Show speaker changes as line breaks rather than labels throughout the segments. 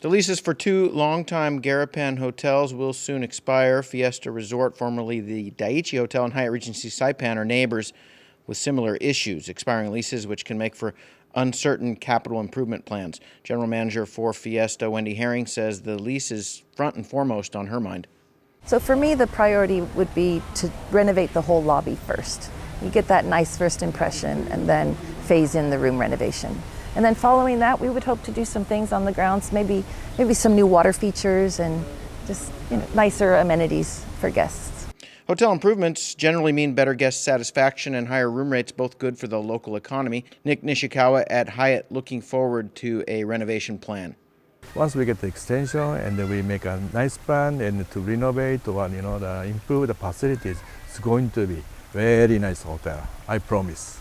The leases for two longtime Garapan hotels will soon expire. Fiesta Resort, formerly the Daiichi Hotel, and Hyatt Regency Saipan are neighbors with similar issues, expiring leases which can make for uncertain capital improvement plans. General Manager for Fiesta, Wendi Herring, says the lease is front and foremost on her mind.
So for me, the priority would be to renovate the whole lobby first. You get that nice first impression and then phase in the room renovation. And then following that, we would hope to do some things on the grounds, maybe some new water features and just nicer amenities for guests.
Hotel improvements generally mean better guest satisfaction and higher room rates, both good for the local economy. Nick Nishikawa at Hyatt looking forward to a renovation plan.
Once we get the extension and we make a nice plan and to renovate or improve the facilities, it's going to be very nice hotel, I promise.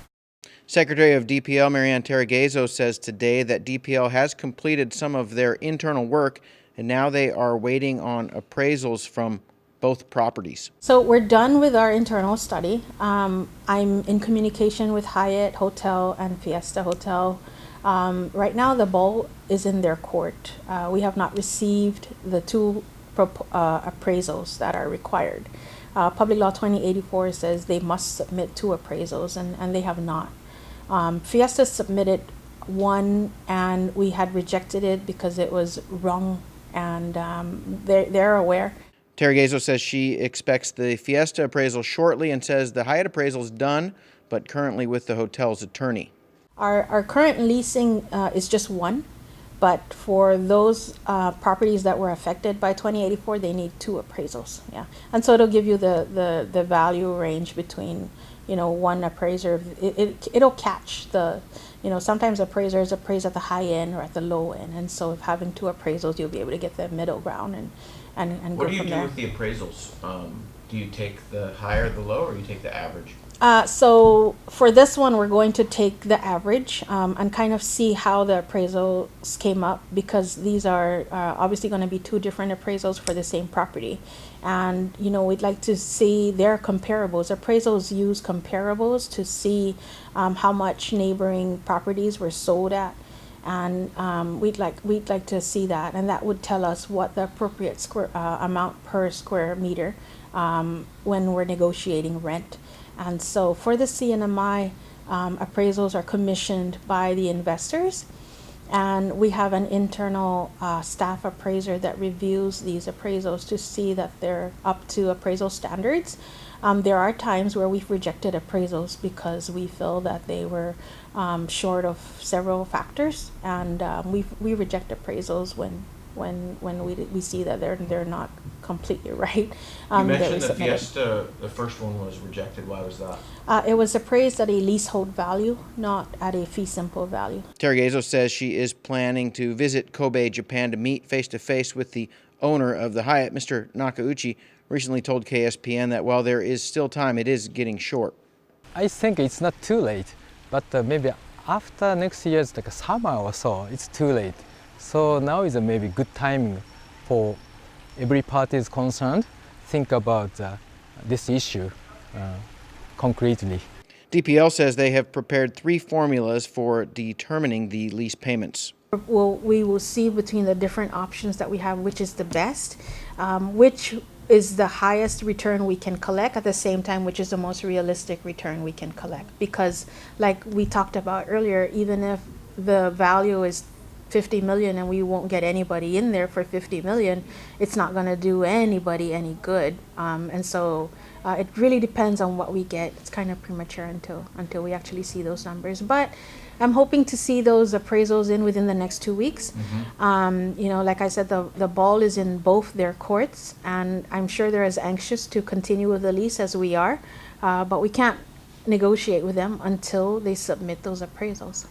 Secretary of DPL Marianne Teregeyo says today that DPL has completed some of their internal work and now they are waiting on appraisals from both properties.
So we're done with our internal study. I'm in communication with Hyatt Hotel and Fiesta Hotel. Right now the ball is in their court. We have not received the two appraisals that are required. Public Law 2084 says they must submit two appraisals and they have not. Fiesta submitted one and we had rejected it because it was wrong, and they're aware.
Teregeyo says she expects the Fiesta appraisal shortly and says the Hyatt appraisal is done, but currently with the hotel's attorney.
Our current leasing is just one, but for those properties that were affected by 2084, they need two appraisals. Yeah, and so it'll give you the value range between one appraiser. It'll catch the sometimes appraisers appraise at the high end or at the low end, and so if having two appraisals, you'll be able to get the middle ground and
what
go
do you
from
do
there.
with the appraisals? Do you take the higher, the low, or you take the average?
So for this one, we're going to take the average and kind of see how the appraisals came up, because these are obviously going to be two different appraisals for the same property. And, we'd like to see their comparables. Appraisals use comparables to see how much neighboring properties were sold at. And we'd like to see that, and that would tell us what the appropriate amount per square meter when we're negotiating rent. And so for the CNMI, appraisals are commissioned by the investors, and we have an internal staff appraiser that reviews these appraisals to see that they're up to appraisal standards. There are times where we've rejected appraisals because we feel that they were short of several factors, and we reject appraisals when we see that they're not completely right.
You mentioned that Fiesta, the first one was rejected. Why was that?
It was appraised at a leasehold value, not at a fee simple value.
Teregeyo says she is planning to visit Kobe, Japan to meet face-to-face with the owner of the Hyatt. Mr. Nakauchi recently told KSPN that while there is still time, it is getting short.
I think it's not too late, but maybe after next year's summer or so, it's too late. So now is maybe good timing for every party is concerned, think about this issue concretely.
DPL says they have prepared 3 formulas for determining the lease payments.
We will see between the different options that we have which is the best, which is the highest return we can collect, at the same time which is the most realistic return we can collect. Because like we talked about earlier, even if the value is 50 million and we won't get anybody in there for 50 million, it's not going to do anybody any good. And so it really depends on what we get. It's kind of premature until we actually see those numbers. But I'm hoping to see those appraisals in within the next 2 weeks. Like I said, the ball is in both their courts, and I'm sure they're as anxious to continue with the lease as we are. But we can't negotiate with them until they submit those appraisals.